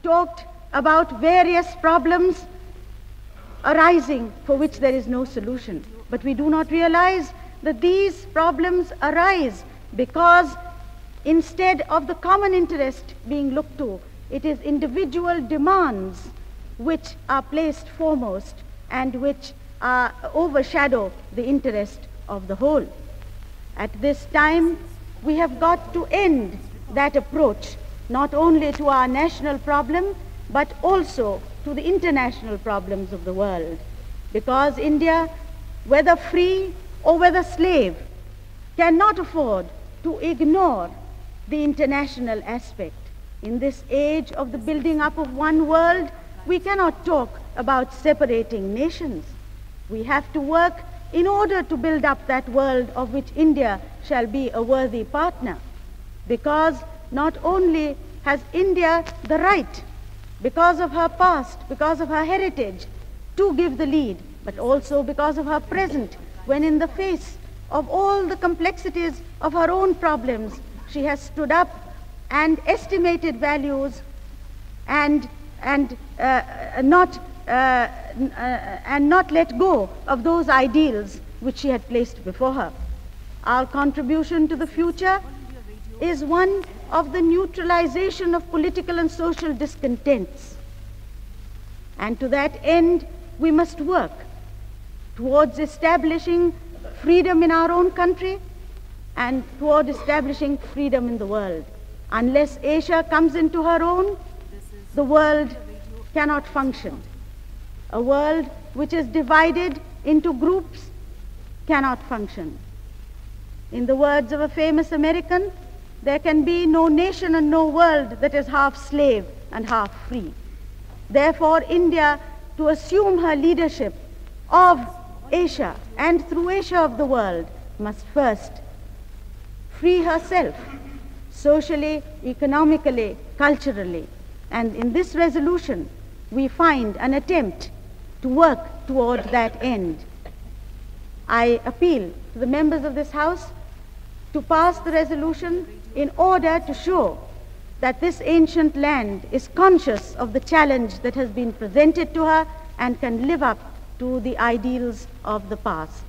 talked about various problems arising for which there is no solution. But we do not realize that these problems arise because instead of the common interest being looked to, it is individual demands which are placed foremost and which overshadow the interest of the whole. At this time, we have got to end that approach, not only to our national problem, but also to the international problems of the world. Because India, whether free or whether slave, cannot afford to ignore the international aspect. In this age of the building up of one world, we cannot talk about separating nations. We have to work in order to build up that world of which India shall be a worthy partner. Because not only has India the right, because of her past, because of her heritage, to give the lead, but also because of her present, when in the face of all the complexities of her own problems, she has stood up and estimated values and not let go of those ideals which she had placed before her. Our contribution to the future is one of the neutralization of political and social discontents. And to that end, we must work towards establishing freedom in our own country and toward establishing freedom in the world. Unless Asia comes into her own, the world cannot function. A world which is divided into groups cannot function. In the words of a famous American, there can be no nation and no world that is half slave and half free. Therefore, India, to assume her leadership of Asia and through Asia of the world, must first free herself socially, economically, culturally. And in this resolution, we find an attempt to work toward that end. I appeal to the members of this House to pass the resolution in order to show that this ancient land is conscious of the challenge that has been presented to her and can live up to the ideals of the past.